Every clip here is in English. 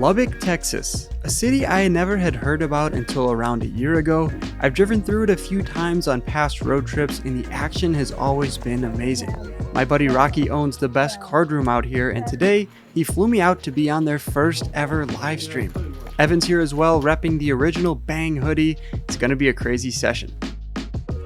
Lubbock, Texas, a city I never had heard about until around a year ago. I've driven through it a few times on past road trips and the action has always been amazing. My buddy Rocky owns the best card room out here, and today he flew me out to be on their first ever live stream. Evan's here as well, repping the original Bang hoodie. It's going to be a crazy session.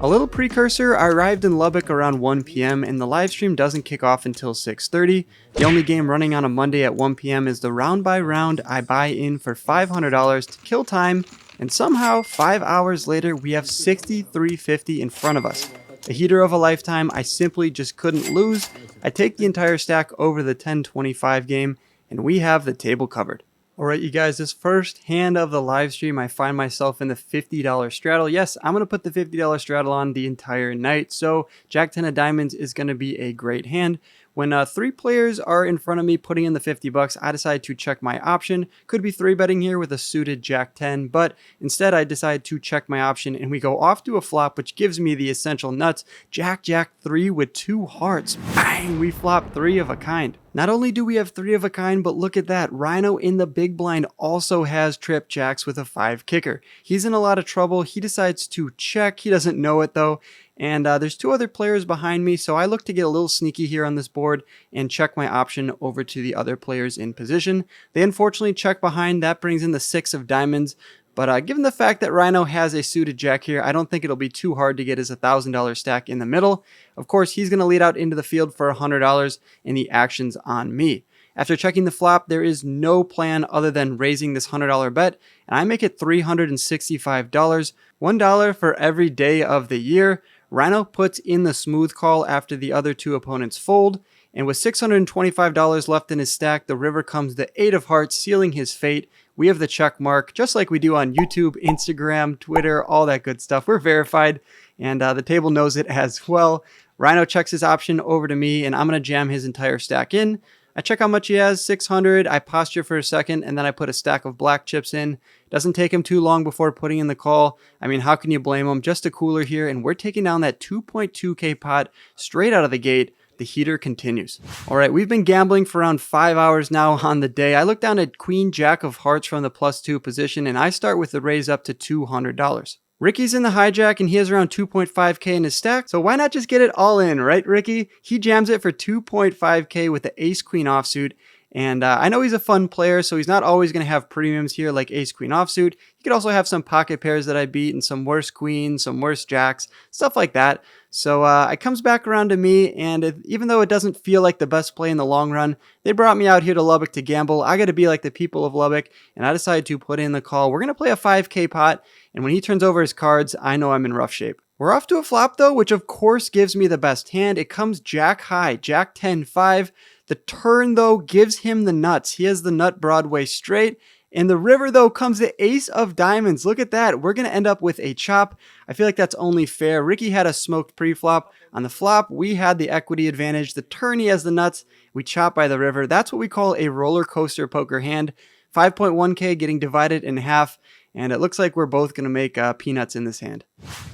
A little precursor, I arrived in Lubbock around 1 p.m. and the live stream doesn't kick off until 6:30. The only game running on a Monday at 1 p.m. is the round by round I buy in for $500 to kill time, and somehow 5 hours later we have $63.50 in front of us. A heater of a lifetime. I simply just couldn't lose. I take the entire stack over the 10-25 game and we have the table covered. Alright you guys, this first hand of the live stream, I find myself in the $50 straddle. Yes, I'm going to put the $50 straddle on the entire night, so Jack 10 of diamonds is going to be a great hand. When three players are in front of me putting in the $50, I decide to check my option. Could be 3-betting here with a suited Jack 10, but instead I decide to check my option and we go off to a flop, which gives me the essential nuts. Jack 3 with 2 hearts. Bang! We flop 3 of a kind. Not only do we have 3 of a kind, but look at that. Rhino in the big blind also has trip jacks with a 5 kicker. He's in a lot of trouble. He decides to check. He doesn't know it though. And there's 2 other players behind me, so I look to get a little sneaky here on this board and check my option over to the other players in position. They unfortunately check behind. That brings in the 6 of diamonds. But given the fact that Rhino has a suited jack here, I don't think it'll be too hard to get his $1,000 stack in the middle. Of course, he's going to lead out into the field for $100 and the action's on me. After checking the flop, there is no plan other than raising this $100 bet, and I make it $365, $1 for every day of the year. Rhino puts in the smooth call after the other 2 opponents fold, and with $625 left in his stack, the river comes the 8 of hearts, sealing his fate. We have the check mark, just like we do on YouTube, Instagram, Twitter, all that good stuff. We're verified, and the table knows it as well. Rhino checks his option over to me, and I'm going to jam his entire stack in. I check how much he has, 600. I posture for a second, and then I put a stack of black chips in. Doesn't take him too long before putting in the call. I mean, how can you blame him? Just a cooler here, and we're taking down that 2.2K pot straight out of the gate. The heater continues. All right, we've been gambling for around 5 hours now on the day. I look down at Queen Jack of hearts from the +2 position, and I start with the raise up to $200. Ricky's in the hijack and he has around 2.5K in his stack, so why not just get it all in, right, Ricky? He jams it for 2.5K with the ace-queen offsuit, and I know he's a fun player, so he's not always going to have premiums here like ace-queen offsuit. He could also have some pocket pairs that I beat and some worse queens, some worse jacks, stuff like that. So it comes back around to me, and even though it doesn't feel like the best play in the long run, they brought me out here to Lubbock to gamble. I got to be like the people of Lubbock, and I decided to put in the call. We're going to play a 5K pot, and when he turns over his cards, I know I'm in rough shape. We're off to a flop though, which of course gives me the best hand. It comes Jack high, Jack 10-5. The turn though gives him the nuts. He has the nut Broadway straight. And the river, though, comes the ace of diamonds. Look at that. We're going to end up with a chop. I feel like that's only fair. Ricky had a smoked pre-flop. On the flop, we had the equity advantage. The turn, he has the nuts. We chop by the river. That's what we call a roller coaster poker hand. 5.1K getting divided in half. And it looks like we're both going to make peanuts in this hand.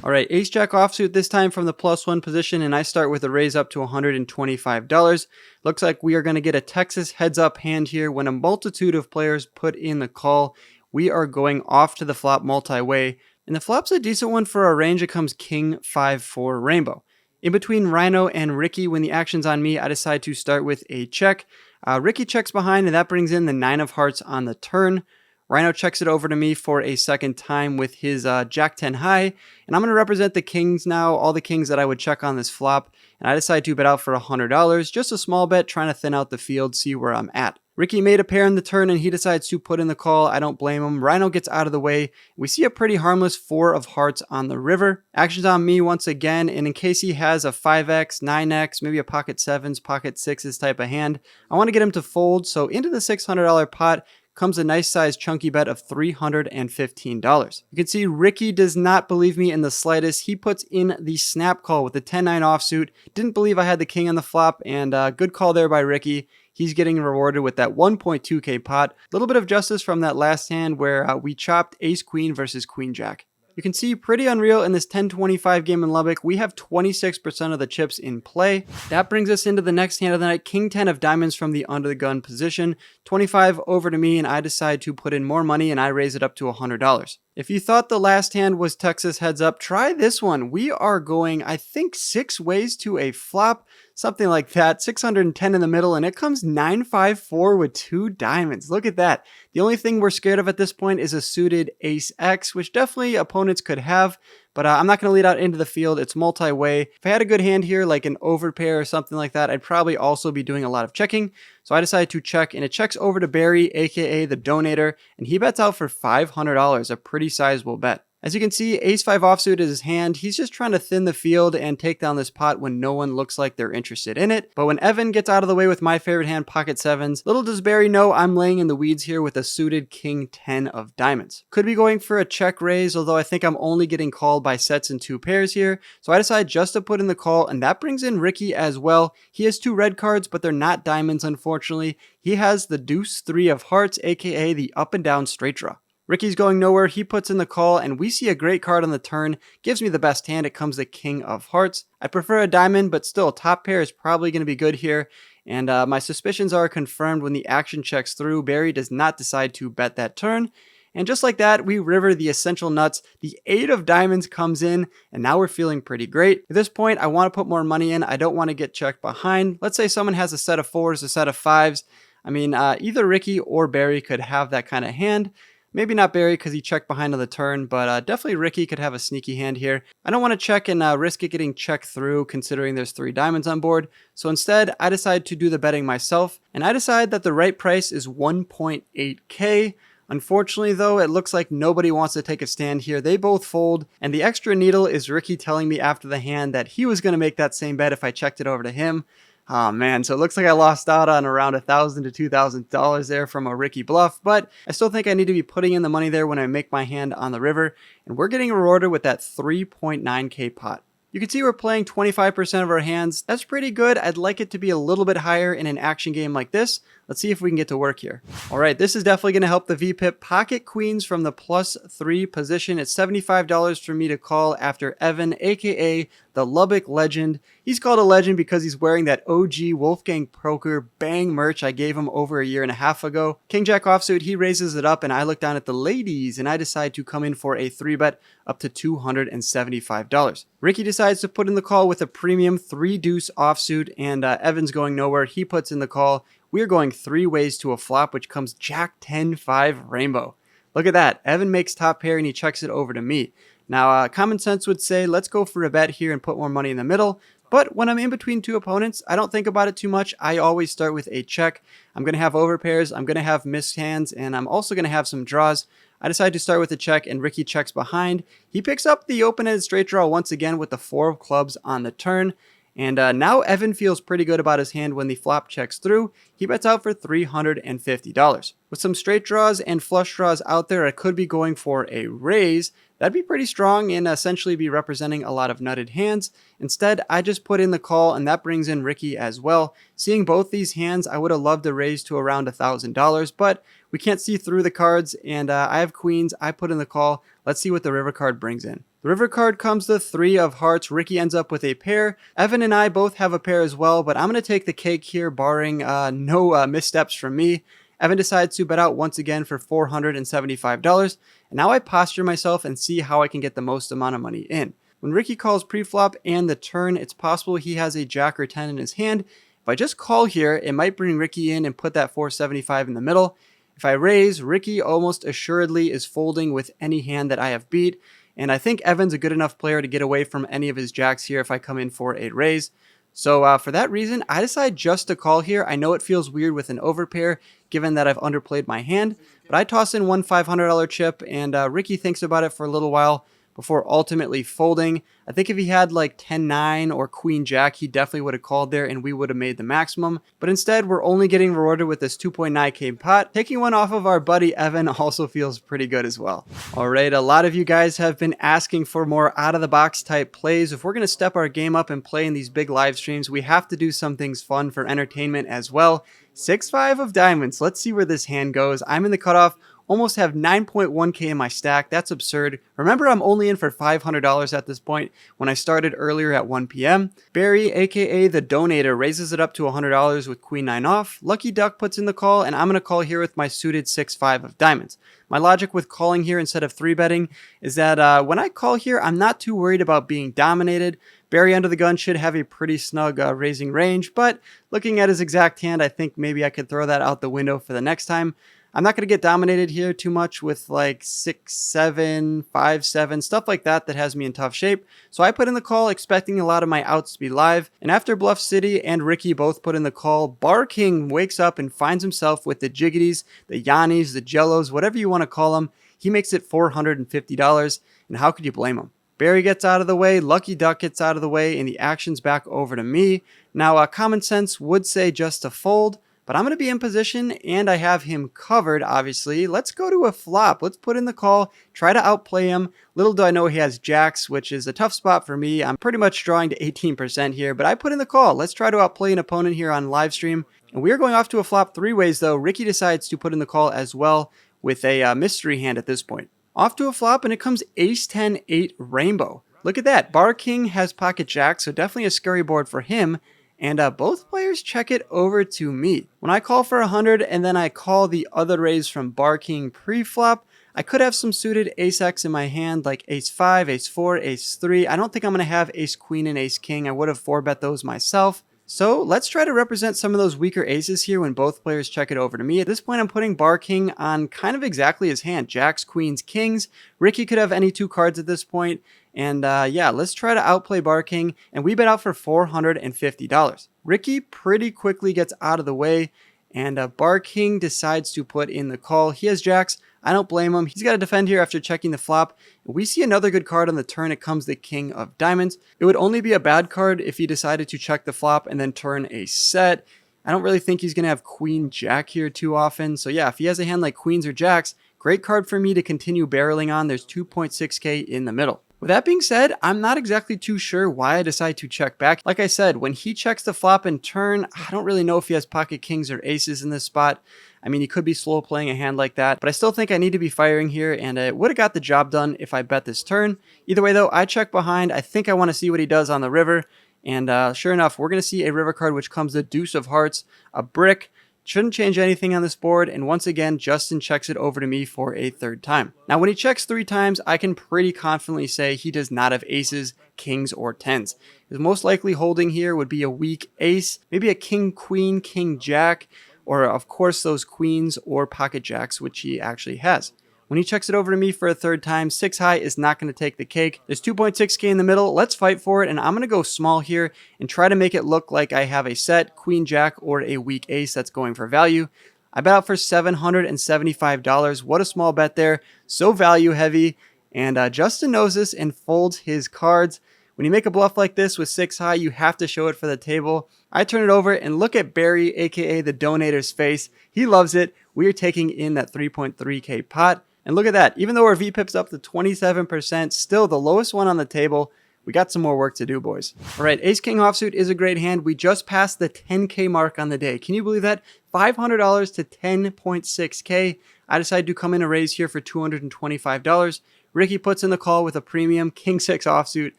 All right, ace-jack offsuit this time from the +1 position, and I start with a raise up to $125. Looks like we are going to get a Texas heads-up hand here. When a multitude of players put in the call, we are going off to the flop multi-way. And the flop's a decent one for our range. It comes king 5-4 rainbow. In between Rhino and Ricky, when the action's on me, I decide to start with a check. Ricky checks behind, and that brings in the 9 of hearts on the turn. Rhino checks it over to me for a second time with his Jack 10 high, and I'm going to represent the kings now, all the kings that I would check on this flop, and I decide to bet out for $100, just a small bet, trying to thin out the field, see where I'm at. Ricky made a pair in the turn, and he decides to put in the call. I don't blame him. Rhino gets out of the way. We see a pretty harmless 4 of hearts on the river. Action's on me once again, and in case he has a 5x, 9x, maybe a pocket 7s, pocket 6s type of hand, I want to get him to fold, so into the $600 pot, comes a nice sized chunky bet of $315. You can see Ricky does not believe me in the slightest. He puts in the snap call with the 10-9 offsuit. Didn't believe I had the king on the flop, and good call there by Ricky. He's getting rewarded with that 1.2K pot. A little bit of justice from that last hand where we chopped ace queen versus queen jack. You can see pretty unreal in this 10-25 game in Lubbock. We have 26% of the chips in play. That brings us into the next hand of the night, King 10 of diamonds from the under the gun position. 25 over to me, and I decide to put in more money, and I raise it up to $100. If you thought the last hand was Texas heads up, try this one. We are going, I think, 6 ways to a flop, something like that. 610 in the middle, and it comes 954 with 2 diamonds. Look at that. The only thing we're scared of at this point is a suited ace X, which definitely opponents could have, but I'm not going to lead out into the field. It's multi-way. If I had a good hand here, like an overpair or something like that, I'd probably also be doing a lot of checking. So I decided to check, and it checks over to Barry, aka the donator, and he bets out for $500, a pretty sizable bet. As you can see, ace-5 offsuit is his hand. He's just trying to thin the field and take down this pot when no one looks like they're interested in it. But when Evan gets out of the way with my favorite hand, pocket 7s, little does Barry know I'm laying in the weeds here with a suited king 10 of diamonds. Could be going for a check raise, although I think I'm only getting called by sets and 2 pairs here. So I decide just to put in the call, and that brings in Ricky as well. He has 2 red cards, but they're not diamonds, unfortunately. He has the deuce 3 of hearts, aka the up and down straight draw. Ricky's going nowhere. He puts in the call, and we see a great card on the turn. Gives me the best hand. It comes the king of hearts. I prefer a diamond, but still, top pair is probably going to be good here. And my suspicions are confirmed when the action checks through. Barry does not decide to bet that turn. And just like that, we river the essential nuts. The 8 of diamonds comes in, and now we're feeling pretty great. At this point, I want to put more money in. I don't want to get checked behind. Let's say someone has a set of 4s, a set of 5s. I mean, either Ricky or Barry could have that kind of hand. Maybe not Barry because he checked behind on the turn, but definitely Ricky could have a sneaky hand here. I don't want to check and risk it getting checked through considering there's 3 diamonds on board. So instead, I decide to do the betting myself, and I decide that the right price is 1.8K. Unfortunately, though, it looks like nobody wants to take a stand here. They both fold, and the extra needle is Ricky telling me after the hand that he was going to make that same bet if I checked it over to him. Oh man, so it looks like I lost out on around $1,000 to $2,000 there from a Ricky bluff, but I still think I need to be putting in the money there when I make my hand on the river, and we're getting rewarded with that 3.9K pot. You can see we're playing 25% of our hands. That's pretty good. I'd like it to be a little bit higher in an action game like this. Let's see if we can get to work here. All right, this is definitely going to help the VPIP. Pocket queens from the +3 position. It's $75 for me to call after Evan, aka the Lubbock legend. He's called a legend because he's wearing that OG Wolfgang Poker bang merch I gave him over a year and a half ago. King Jack offsuit, he raises it up, and I look down at the ladies, and I decide to come in for a 3-bet up to $275. Ricky decides to put in the call with a premium 3 deuce offsuit, and Evan's going nowhere. He puts in the call. We are going 3 ways to a flop, which comes Jack 10-5 rainbow. Look at that. Evan makes top pair, and he checks it over to me. Now, common sense would say, let's go for a bet here and put more money in the middle. But when I'm in between 2 opponents, I don't think about it too much. I always start with a check. I'm going to have overpairs. I'm going to have missed hands, and I'm also going to have some draws. I decide to start with a check, and Ricky checks behind. He picks up the open-ended straight draw once again with the 4 of clubs on the turn. And now Evan feels pretty good about his hand when the flop checks through. He bets out for $350. With some straight draws and flush draws out there, I could be going for a raise. That'd be pretty strong and essentially be representing a lot of nutted hands. Instead, I just put in the call, and that brings in Ricky as well. Seeing both these hands, I would have loved to raise to around $1,000, but we can't see through the cards, and I have queens. I put in the call. Let's see what the river card brings in. The river card comes the 3 of hearts. Ricky ends up with a pair. Evan and I both have a pair as well, but I'm going to take the cake here, barring no missteps from me. Evan decides to bet out once again for $475. And now I posture myself and see how I can get the most amount of money in. When Ricky calls pre-flop and the turn, it's possible he has a jack or 10 in his hand. If I just call here, it might bring Ricky in and put that $475 in the middle. If I raise, Ricky almost assuredly is folding with any hand that I have beat. And I think Evan's a good enough player to get away from any of his jacks here if I come in for a raise. So for that reason, I decide just to call here. I know it feels weird with an overpair, given that I've underplayed my hand, but I toss in one $500 chip, and Ricky thinks about it for a little while before ultimately folding. I think if he had like 10-9 or Queen Jack, he definitely would have called there and we would have made the maximum. But instead, we're only getting rewarded with this 2.9K pot. Taking one off of our buddy Evan also feels pretty good as well. All right, a lot of you guys have been asking for more out-of-the-box type plays. If we're going to step our game up and play in these big live streams, we have to do some things fun for entertainment as well. 6-5 of diamonds. Let's see where this hand goes. I'm in the cutoff. Almost have 9.1k in my stack. That's absurd. Remember, I'm only in for $500 at this point when I started earlier at 1 p.m. Barry, aka the donator, raises it up to $100 with queen 9 off. Lucky Duck puts in the call, and I'm going to call here with my suited 6-5 of diamonds. My logic with calling here instead of 3-betting is that when I call here, I'm not too worried about being dominated. Barry under the gun should have a pretty snug raising range, but looking at his exact hand, I think maybe I could throw that out the window for the next time. I'm not going to get dominated here too much with like 6-7, 5-7, stuff like that has me in tough shape. So I put in the call expecting a lot of my outs to be live. And after Bluff City and Ricky both put in the call, Bar King wakes up and finds himself with the jiggities, the Yannis, the Jellos, whatever you want to call them. He makes it $450. And how could you blame him? Barry gets out of the way, Lucky Duck gets out of the way, and the action's back over to me. Now, common sense would say just to fold, but I'm going to be in position, and I have him covered, obviously. Let's go to a flop. Let's put in the call, try to outplay him. Little do I know he has jacks, which is a tough spot for me. I'm pretty much drawing to 18% here, but I put in the call. Let's try to outplay an opponent here on live stream. And we are going off to a flop 3 ways, though. Ricky decides to put in the call as well with a mystery hand at this point. Off to a flop, and it comes Ace-10-8 Rainbow. Look at that. Bar King has pocket jack, so definitely a scurry board for him. And both players check it over to me. When I call for 100 and then I call the other raise from Bar King pre-flop, I could have some suited Ace-X in my hand like Ace-5, Ace-4, Ace-3. I don't think I'm going to have Ace-Queen and Ace-King. I would have 4-bet those myself. So let's try to represent some of those weaker aces here when both players check it over to me. At this point, I'm putting Bar King on kind of exactly his hand. Jacks, queens, kings. Ricky could have any 2 cards at this point. And yeah, let's try to outplay Bar King. And we bet out for $450. Ricky pretty quickly gets out of the way. And Bar King decides to put in the call. He has jacks. I don't blame him. He's got to defend here after checking the flop. We see another good card on the turn. It comes the King of Diamonds. It would only be a bad card if he decided to check the flop and then turn a set. I don't really think he's going to have Queen Jack here too often. So yeah, if he has a hand like Queens or Jacks, great card for me to continue barreling on. There's 2.6k in the middle. With that being said, I'm not exactly too sure why I decide to check back. Like I said, when he checks the flop and turn, I don't really know if he has pocket kings or aces in this spot. I mean, he could be slow playing a hand like that, but I still think I need to be firing here, and it would have got the job done if I bet this turn. Either way, though, I check behind. I think I want to see what he does on the river, and sure enough, we're going to see a river card, which comes the Deuce of Hearts, a brick. Shouldn't change anything on this board, and once again, Justin checks it over to me for a 3rd time. Now, when he checks 3 times, I can pretty confidently say he does not have aces, kings, or 10s. His most likely holding here would be a weak ace, maybe a king, queen, king, jack, or of course those queens or pocket jacks, which he actually has. When he checks it over to me for a 3rd time, 6 high is not going to take the cake. There's 2.6k in the middle. Let's fight for it, and I'm going to go small here and try to make it look like I have a set, queen jack, or a weak ace that's going for value. I bet out for $775. What a small bet there. So value heavy, and Justin knows this and folds his cards. When you make a bluff like this with 6 high, you have to show it for the table. I turn it over and look at Barry, aka the donator's face. He loves it. We are taking in that 3.3k pot. And look at that. Even though our VPIP's up to 27%, still the lowest one on the table. We got some more work to do, boys. All right, Ace-King offsuit is a great hand. We just passed the 10k mark on the day. Can you believe that? $500 to 10.6k. I decided to come in a raise here for $225. Ricky puts in the call with a premium King-6 offsuit.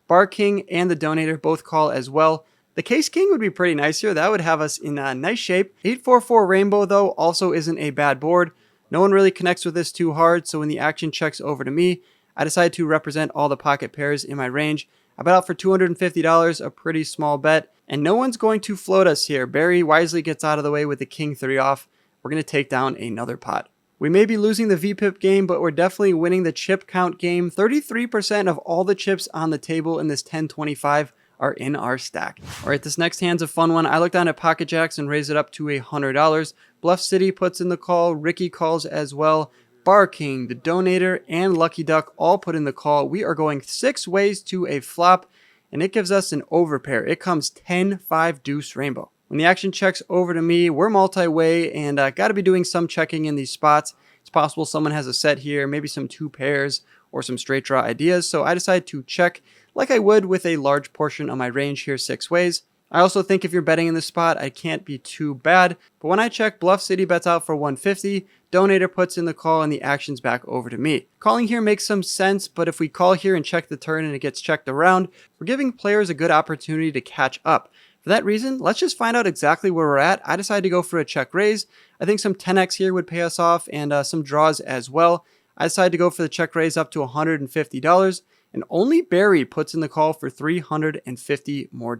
Bar King and the donator both call as well. The Case King would be pretty nice here. That would have us in nice shape. 844 Rainbow, though, also isn't a bad board. No one really connects with this too hard, so when the action checks over to me, I decide to represent all the pocket pairs in my range. I bet out for $250, a pretty small bet, and no one's going to float us here. Barry wisely gets out of the way with the King 3 off. We're going to take down another pot. We may be losing the VPIP game, but we're definitely winning the chip count game. 33% of all the chips on the table in this 1025 are in our stack. All right, this next hand's a fun one. I look down at pocket jacks and raise it up to $100. Bluff City puts in the call. Ricky calls as well. Bar King, the donator, and Lucky Duck all put in the call. We are going 6 ways to a flop, and it gives us an overpair. It comes 10-5 deuce rainbow. When the action checks over to me, we're multi-way, and got to be doing some checking in these spots. It's possible someone has a set here, maybe some 2 pairs or some straight draw ideas, so I decided to check like I would with a large portion of my range here 6 ways. I also think if you're betting in this spot, I can't be too bad. But when I check, Bluff City bets out for 150, Donator puts in the call, and the action's back over to me. Calling here makes some sense, but if we call here and check the turn and it gets checked around, we're giving players a good opportunity to catch up. For that reason, let's just find out exactly where we're at. I decided to go for a check raise. I think some 10x here would pay us off, and some draws as well. I decided to go for the check raise up to $150, and only Barry puts in the call for $350 more.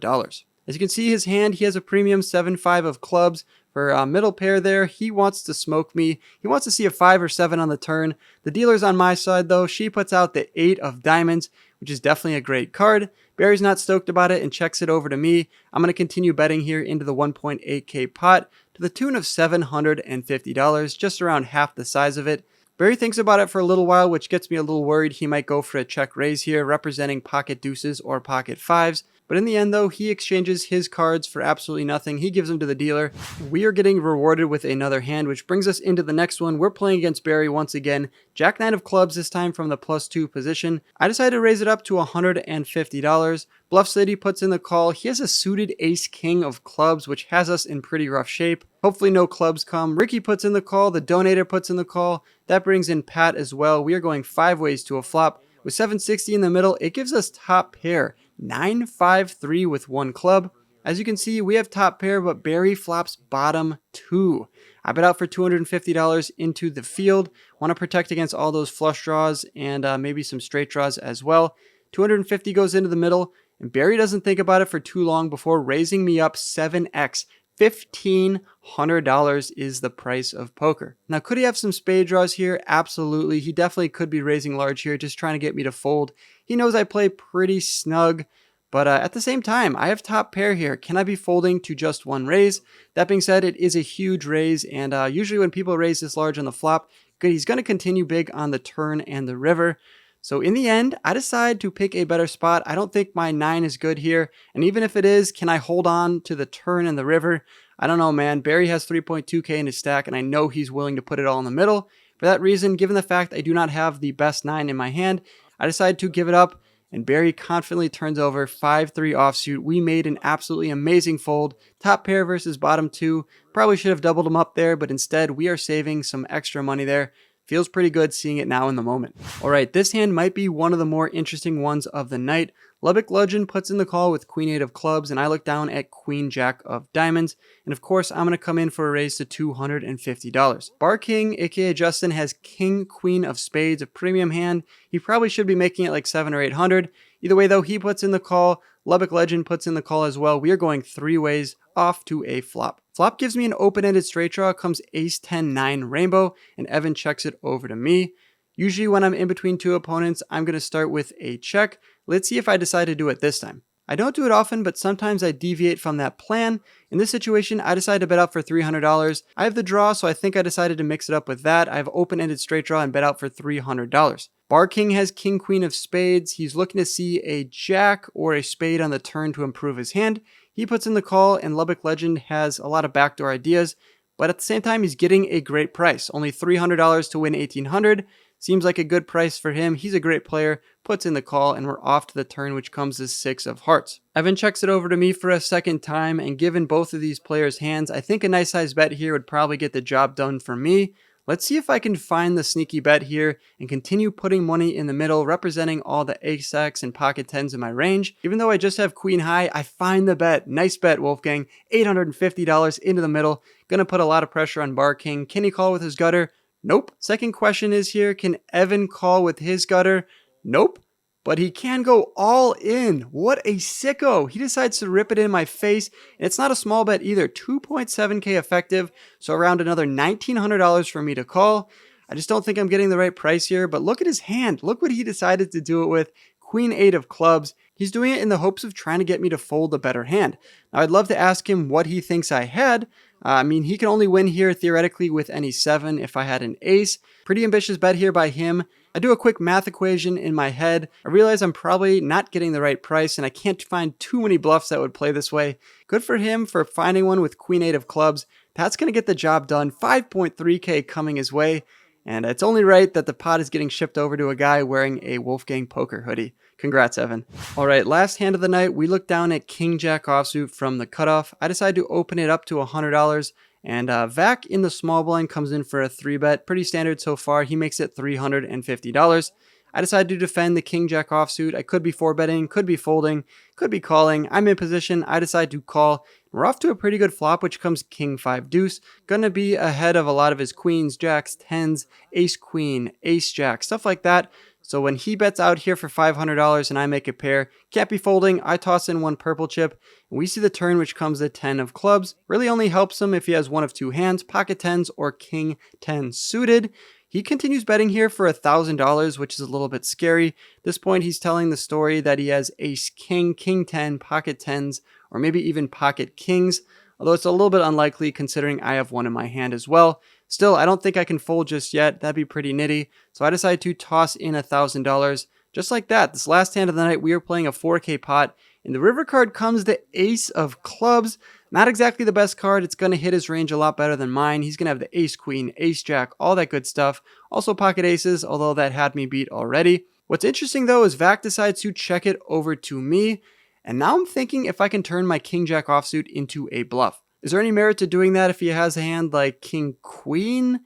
As you can see his hand, he has a premium 7-5 of clubs for a middle pair there. He wants to smoke me. He wants to see a 5 or 7 on the turn. The dealer's on my side though. She puts out the 8 of diamonds, which is definitely a great card. Barry's not stoked about it and checks it over to me. I'm going to continue betting here into the 1.8k pot to the tune of $750, just around half the size of it. Barry thinks about it for a little while, which gets me a little worried. He might go for a check raise here, representing pocket deuces or pocket fives. But in the end, though, he exchanges his cards for absolutely nothing. He gives them to the dealer. We are getting rewarded with another hand, which brings us into the next one. We're playing against Barry once again. Jack 9 of clubs this time from the +2 position. I decided to raise it up to $150. Bluff City puts in the call. He has a suited ace king of clubs, which has us in pretty rough shape. Hopefully no clubs come. Ricky puts in the call. The donator puts in the call. That brings in Pat as well. We are going 5 ways to a flop. With 760 in the middle, it gives us top pair. 9-5-3 with 1 club. As you can see, we have top pair, but Barry flops bottom 2. I bet out for $250 into the field. Want to protect against all those flush draws and maybe some straight draws as well. 250 goes into the middle, and Barry doesn't think about it for too long before raising me up 7x. $1,500 is the price of poker. Now, could he have some spade draws here? Absolutely. He definitely could be raising large here, just trying to get me to fold. He knows I play pretty snug, but at the same time, I have top pair here. Can I be folding to just 1 raise? That being said, it is a huge raise, and usually when people raise this large on the flop, he's going to continue big on the turn and the river. So in the end, I decide to pick a better spot. I don't think my 9 is good here. And even if it is, can I hold on to the turn and the river? I don't know, man. Barry has 3.2k in his stack, and I know he's willing to put it all in the middle. For that reason, given the fact I do not have the best 9 in my hand, I decide to give it up, and Barry confidently turns over 5-3 offsuit. We made an absolutely amazing fold. Top pair versus bottom 2. Probably should have doubled them up there, but instead we are saving some extra money there. Feels pretty good seeing it now in the moment. Alright, this hand might be one of the more interesting ones of the night. Lubbock Legend puts in the call with Queen 8 of clubs, and I look down at Queen Jack of diamonds. And of course, I'm going to come in for a raise to $250. Bar King, aka Justin, has King Queen of spades, a premium hand. He probably should be making it like 700 or 800. Either way, though, he puts in the call. Lubbock Legend puts in the call as well. We are going 3 ways off to a flop. Flop gives me an open-ended straight draw, comes ace-10-9 rainbow, and Evan checks it over to me. Usually when I'm in between 2 opponents, I'm going to start with a check. Let's see if I decide to do it this time. I don't do it often, but sometimes I deviate from that plan. In this situation, I decided to bet out for $300. I have the draw, so I think I decided to mix it up with that. I have open-ended straight draw and bet out for $300. Bar King has King Queen of spades. He's looking to see a jack or a spade on the turn to improve his hand. He puts in the call, and Lubbock Legend has a lot of backdoor ideas, but at the same time, he's getting a great price. Only $300 to win $1,800. Seems like a good price for him. He's a great player, puts in the call, and we're off to the turn, which comes as 6 of hearts. Evan checks it over to me for a second time, and given both of these players' hands, I think a nice size bet here would probably get the job done for me. Let's see if I can find the sneaky bet here and continue putting money in the middle, representing all the ace-x and pocket 10s in my range. Even though I just have queen high, I find the bet. Nice bet, Wolfgang. $850 into the middle. Gonna put a lot of pressure on Bar King. Can he call with his gutter? Nope. Second question is here, can Evan call with his gutter? Nope. But he can go all in. What a sicko. He decides to rip it in my face. And it's not a small bet either. 2.7k effective. So around another $1,900 for me to call. I just don't think I'm getting the right price here. But look at his hand. Look what he decided to do it with. Queen 8 of clubs. He's doing it in the hopes of trying to get me to fold a better hand. Now, I'd love to ask him what he thinks I had. I mean, he can only win here theoretically with any 7 if I had an ace. Pretty ambitious bet here by him. I do a quick math equation in my head. I realize I'm probably not getting the right price, and I can't find too many bluffs that would play this way. Good for him for finding one with Queen 8 of clubs. That's going to get the job done. 5.3k coming his way. And it's only right that the pot is getting shipped over to a guy wearing a Wolfgang poker hoodie. Congrats, Evan. All right, last hand of the night, we look down at King Jack offsuit from the cutoff. I decide to open it up to $100, and Vac in the small blind comes in for a 3-bet. Pretty standard so far. He makes it $350. I decide to defend the King Jack offsuit. I could be 4-betting, could be folding, could be calling. I'm in position. I decide to call. We're off to a pretty good flop, which comes King 5 deuce. Gonna be ahead of a lot of his queens, jacks, tens, ace queen, ace jack, stuff like that. So when he bets out here for $500 and I make a pair, can't be folding. I toss in one purple chip, and we see the turn, which comes the 10 of clubs. Really only helps him if he has one of two hands, pocket tens or king 10 suited. He continues betting here for $1,000, which is a little bit scary. At this point, he's telling the story that he has ace king, king 10, pocket tens, or maybe even pocket kings, although it's a little bit unlikely considering I have one in my hand as well. Still, I don't think I can fold just yet. That'd be pretty nitty. So I decided to toss in $1,000. Just like that, this last hand of the night, we are playing a 4K pot. In the river card comes the ace of clubs. Not exactly the best card. It's going to hit his range a lot better than mine. He's going to have the ace queen, ace jack, all that good stuff. Also pocket aces, although that had me beat already. What's interesting though is Vac decides to check it over to me. And now I'm thinking if I can turn my king jack offsuit into a bluff. Is there any merit to doing that if he has a hand like king queen?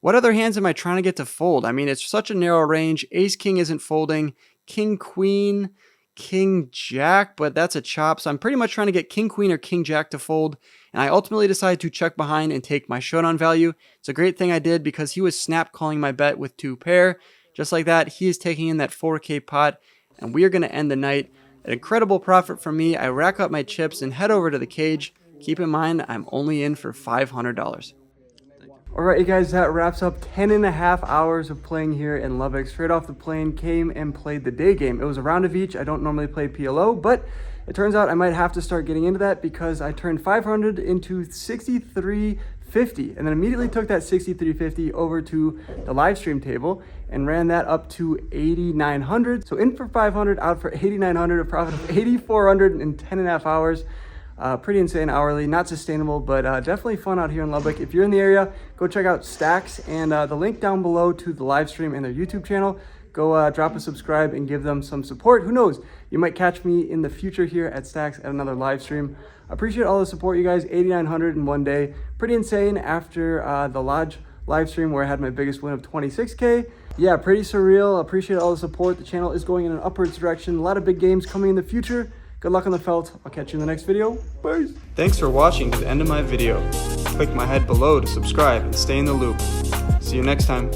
What other hands am I trying to get to fold? I mean, it's such a narrow range. Ace king isn't folding. King queen, king jack, but that's a chop. So I'm pretty much trying to get king queen or king jack to fold. And I ultimately decided to check behind and take my showdown value. It's a great thing I did because he was snap calling my bet with 2 pair. Just like that, he is taking in that 4K pot. And we are going to end the night. An incredible profit for me. I rack up my chips and head over to the cage. Keep in mind, I'm only in for $500. All right, you guys, that wraps up 10.5 hours of playing here in Lubbock. Straight off the plane, came and played the day game. It was a round of each. I don't normally play PLO, but it turns out I might have to start getting into that because I turned 500 into 63.50, and then immediately took that 63.50 over to the live stream table and ran that up to 8,900. So in for 500, out for 8,900, a profit of 8,400 in 10.5 hours. Pretty insane hourly, not sustainable, but definitely fun out here in Lubbock. If you're in the area, go check out Stacks, and the link down below to the live stream and their YouTube channel. Go drop a subscribe and give them some support. Who knows, you might catch me in the future here at Stacks at another live stream. Appreciate all the support, you guys. 8,900 in one day. Pretty insane after the Lodge live stream where I had my biggest win of 26K. Yeah, pretty surreal. Appreciate all the support. The channel is going in an upwards direction. A lot of big games coming in the future. Good luck on the felt. I'll catch you in the next video. Peace. Thanks for watching to the end of my video. Click my head below to subscribe and stay in the loop. See you next time.